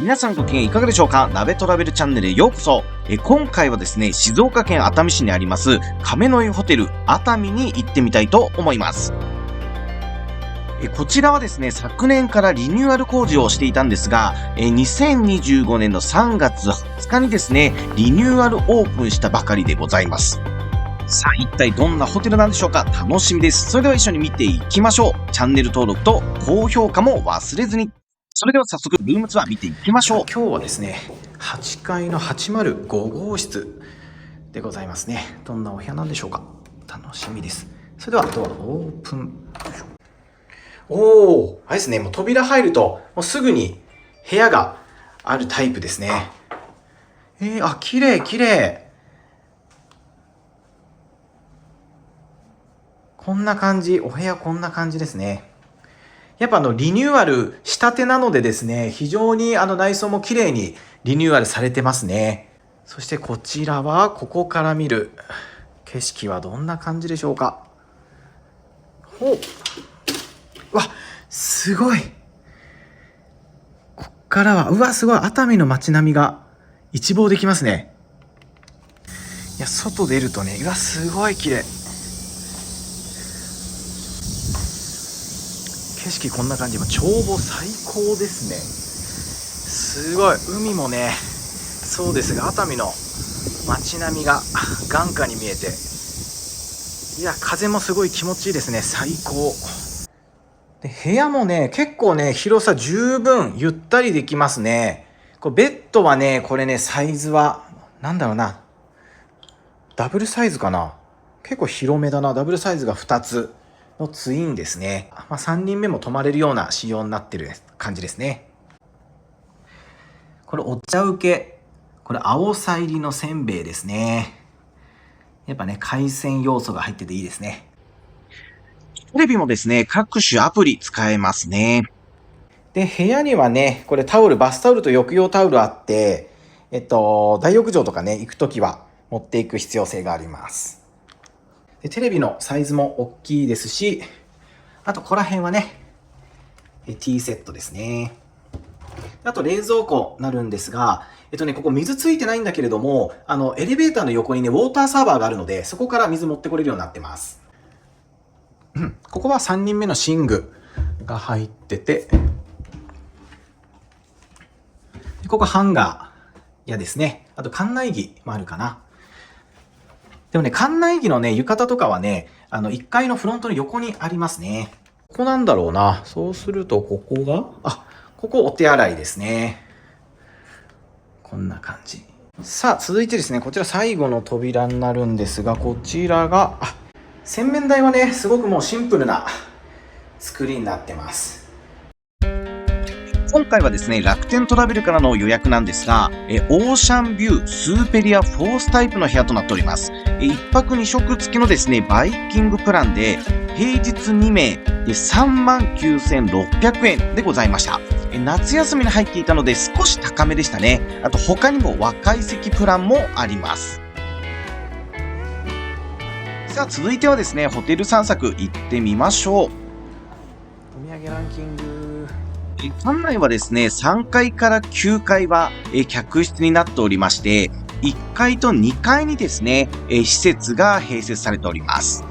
皆さんご機嫌いかがでしょうか？鍋トラベルチャンネルへようこそ。今回はですね、静岡県熱海市にあります亀の湯ホテル熱海に行ってみたいと思います。こちらはですね、昨年からリニューアル工事をしていたんですが、2025年の3月20日にですね、リニューアルオープンしたばかりでございます。さあ、一体どんなホテルなんでしょうか？楽しみです。それでは一緒に見ていきましょう。チャンネル登録と高評価も忘れずに。それでは早速、ルームツアー見ていきましょう。今日はですね、8階の805号室でございますね。どんなお部屋なんでしょうか？楽しみです。それではドアオープン。おー、あれですね、もう扉入ると、もうすぐに部屋があるタイプですね。綺麗綺麗。こんな感じ、お部屋こんな感じですね。やっぱリニューアルしたてなのでですね、非常に内装も綺麗にリニューアルされてますね。そしてこちらは、ここから見る景色はどんな感じでしょうか？うわ、すごい。こっからは、うわ、すごい。熱海の街並みが一望できますね。いや、外出るとね、うわ、すごい綺麗。景色こんな感じ。眺望最高ですね。すごい。海もね、そうですが、熱海の街並みが眼下に見えて、いや、風もすごい気持ちいいですね。最高。で、部屋もね、結構ね、広さ十分ゆったりできますね。ベッドはね、これね、サイズは、なんだろうな。ダブルサイズかな。結構広めだな。ダブルサイズが2つのツインですね。3人目も泊まれるような仕様になってる感じですね。これお茶受け。これ青さ入りのせんべいですね。やっぱね、海鮮要素が入ってていいですね。テレビもですね、各種アプリ使えますね。で、部屋にはね、これタオル、バスタオルと浴用タオルあって、大浴場とかね、行くときは持っていく必要性があります。で、テレビのサイズも大きいですし、あとここら辺はね、ティーセットですね。あと冷蔵庫になるんですが、ここ水ついてないんだけれども、エレベーターの横にね、ウォーターサーバーがあるので、そこから水持ってこれるようになってます。ここは3人目の寝具が入ってて、ここハンガーやですね。あと館内着もあるかな。でもね、館内着のね、浴衣とかはね、1階のフロントの横にありますね。ここなんだろうな。そうすると、ここが、ここお手洗いですね。こんな感じ。さあ、続いてですね、こちら最後の扉になるんですが、こちらが、洗面台はね、すごくもうシンプルな作りになってます。今回はですね、楽天トラベルからの予約なんですが、オーシャンビュースーペリアフォースタイプの部屋となっております。1泊2食付きのですね、バイキングプランで、平日2名で39,600円でございました。夏休みに入っていたので少し高めでしたね。あと他にも若い席プランもあります。さあ続いてはですね、ホテル散策行ってみましょう。お土産ランキング。館内はですね、3階から9階は客室になっておりまして、1階と2階にですね、施設が併設されております。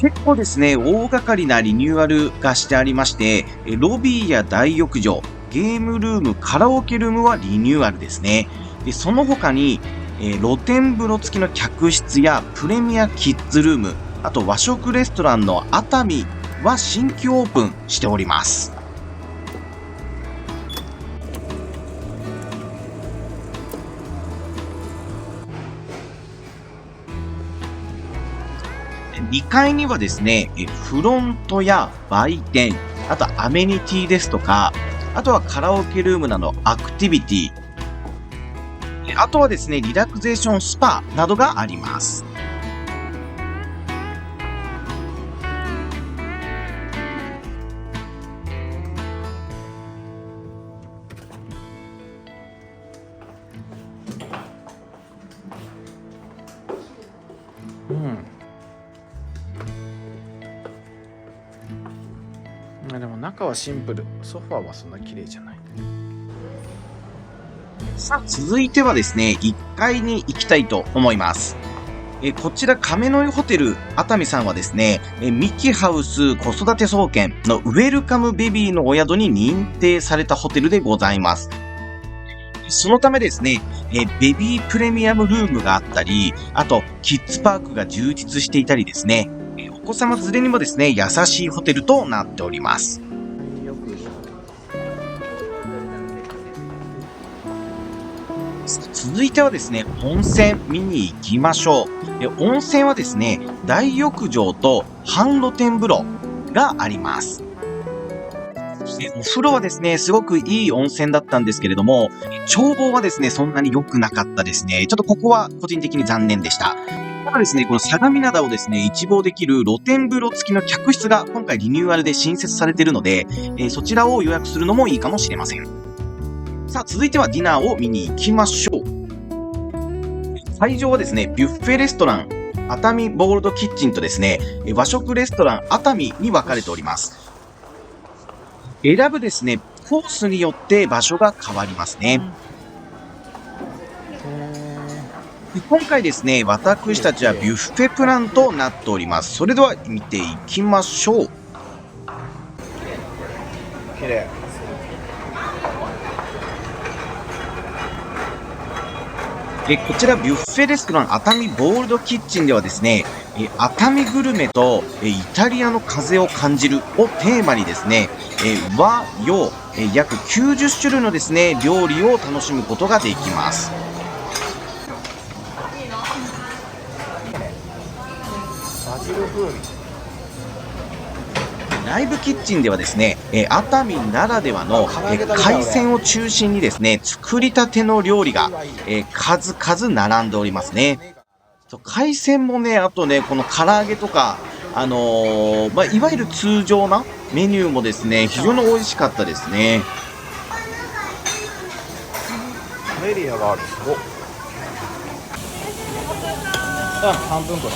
結構ですね、大掛かりなリニューアルがしてありまして、ロビーや大浴場、ゲームルーム、カラオケルームはリニューアルですね。でその他に、露天風呂付きの客室やプレミアキッズルーム、あと和食レストランの熱海は新規オープンしております。2階にはですね、フロントや売店、あとアメニティですとか、あとはカラオケルームなどアクティビティ、あとはですね、リラクゼーションスパなどがあります。でも中はシンプル。ソファーはそんな綺麗じゃない。さあ、続いてはですね、1階に行きたいと思います。こちら亀の湯ホテル熱海さんはですね、ミキハウス子育て総研のウェルカムベビーのお宿に認定されたホテルでございます。そのためですね、ベビープレミアムルームがあったり、あとキッズパークが充実していたりですね、お子様連れにもですね、優しいホテルとなっております。続いてはですね、温泉見に行きましょう。温泉はですね、大浴場と半露天風呂があります。お風呂はですね、すごくいい温泉だったんですけれども、眺望はですね、そんなに良くなかったですね。ちょっとここは個人的に残念でした。ただですね、この相模灘をですね、一望できる露天風呂付きの客室が今回リニューアルで新設されているので、そちらを予約するのもいいかもしれません。さあ、続いてはディナーを見に行きましょう。会場はですね、ビュッフェレストラン、熱海ボールドキッチンとですね、和食レストラン熱海に分かれております。選ぶですね、コースによって場所が変わりますね。今回ですね、私たちはビュッフェプランとなっております。それでは見ていきましょう。綺麗。こちらビュッフェレストラン熱海ボールドキッチンではですね、熱海グルメとイタリアの風を感じるをテーマにですね、和洋約90種類のですね、料理を楽しむことができます。バジル風味。ライブキッチンではですね、熱海ならではの海鮮を中心にですね、作りたての料理が数々並んでおりますね。海鮮もね、あとね、この唐揚げとか、いわゆる通常なメニューもですね、非常に美味しかったですね。メリアがある。半分これ。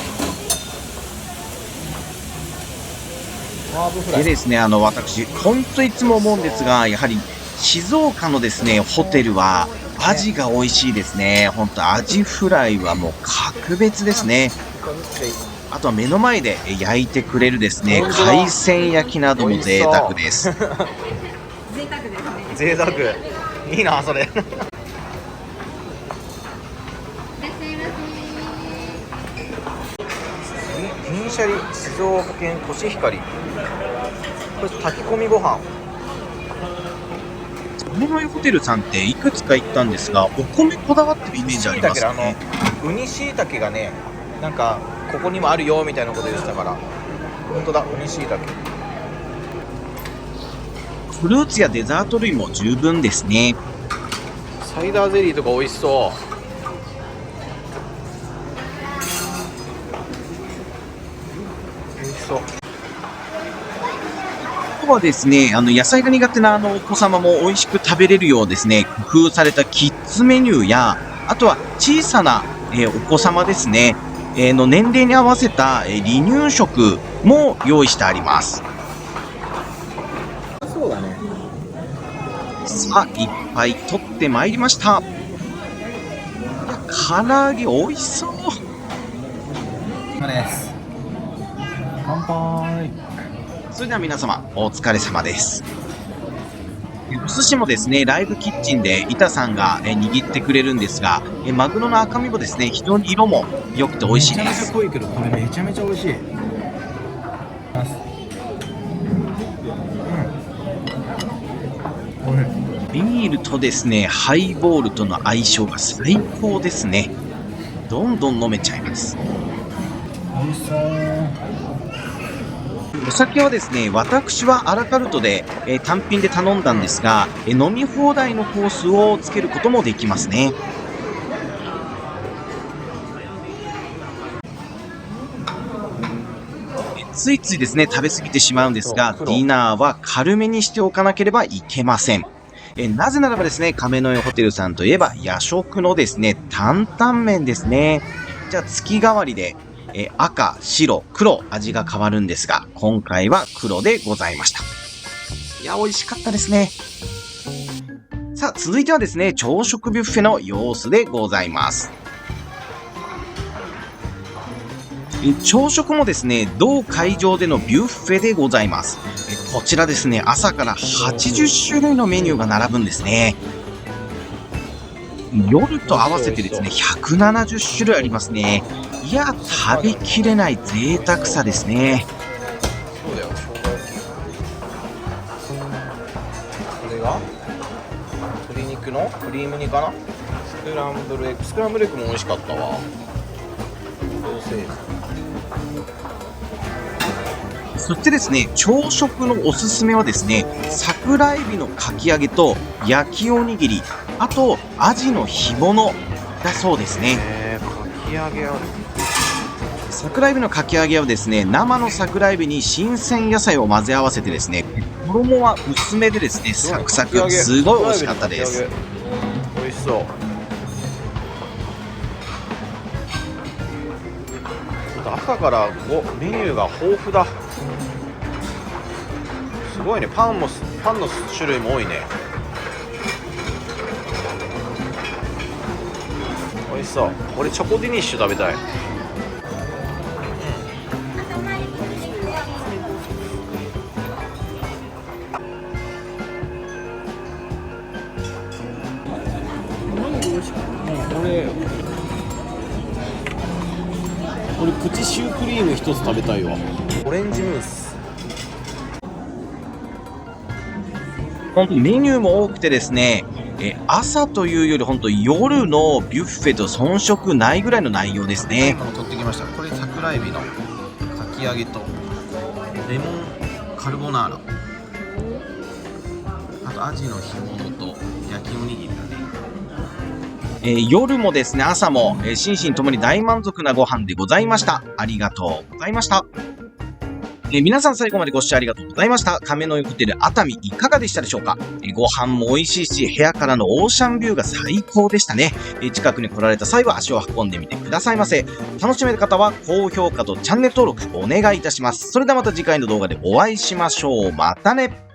でですね、私、本当いつも思うんですが、やはり静岡のですね、ホテルはアジが美味しいですね。本当アジフライはもう格別ですね。あとは目の前で焼いてくれるですね、海鮮焼きなども贅沢です。贅沢ですね。贅沢。いいな、それ。銀シャリ静岡県コシヒカリ。これ炊き込みご飯。亀の湯ホテルさんっていくつか行ったんですが、お米こだわってるイメージありますね。ウニしいたけがね、なんかここにもあるよみたいなこと言ってたから、本当だ、ウニしいたけ。フルーツやデザート類も十分ですね。サイダーゼリーとか美味しそう。美味しそう。あとはですね、野菜が苦手なお子様も美味しく食べれるようですね、工夫されたキッズメニューや、あとは小さな、お子様ですね、の年齢に合わせた、離乳食も用意してあります。そうだね。さあ、いっぱい取ってまいりました。唐揚げ美味しそう。乾杯。それでは皆様、お疲れ様です。お寿司もですね、ライブキッチンで板さんが握ってくれるんですが、マグロの赤身もですね、非常に色も良くて美味しいです。めちゃめちゃ濃いけど、これめちゃめちゃ美味しい。ビールとですね、ハイボールとの相性が最高ですね。どんどん飲めちゃいます。美味しそう。お酒はですね、私はアラカルトで、単品で頼んだんですが、飲み放題のコースをつけることもできますね。ついついですね、食べ過ぎてしまうんですが、ディナーは軽めにしておかなければいけません。なぜならばですね、亀の湯ホテルさんといえば夜食のですね、担々麺ですね。じゃあ月替わりで、赤、白、黒味が変わるんですが、今回は黒でございました。や、美味しかったですね。さあ、続いてはですね、朝食ビュッフェの様子でございます。朝食もですね、同会場でのビュッフェでございます。こちらですね、朝から80種類のメニューが並ぶんですね。夜と合わせてですね、170種類ありますね。いや、食べきれない贅沢さですね。そうだよ、生姜焼き。これが鶏肉のクリーム煮かな。スクランブルエッグも美味しかったわ。ソーセージ。そしてですね、朝食のおすすめはですね、桜エビのかき揚げと焼きおにぎり、あとアジの干物だそうですね。かき揚げある。桜エビのかき揚げはですね、生の桜エビに新鮮野菜を混ぜ合わせてですね、衣は薄めでですね、サクサク、すごい美味しかったです。美味しそう。朝からメニューが豊富だ。すごいね。パンの種類も多いね。美味しそう。俺チョコデニッシュ食べたい。俺プチシュークリーム一つ食べたいわ。オレンジムース。本当メニューも多くてですね、朝というより本当夜のビュッフェと遜色ないぐらいの内容ですね。今取ってきました。これ桜エビのかき揚げとレモンカルボナーラ、あとアジの干物と焼きおにぎりだね。夜もですね、朝も、心身ともに大満足なご飯でございました。ありがとうございました。皆さん最後までご視聴ありがとうございました。亀の井ホテル熱海いかがでしたでしょうか。ご飯も美味しいし、部屋からのオーシャンビューが最高でしたね。近くに来られた際は足を運んでみてくださいませ。楽しめる方は高評価とチャンネル登録お願いいたします。それではまた次回の動画でお会いしましょう。またね。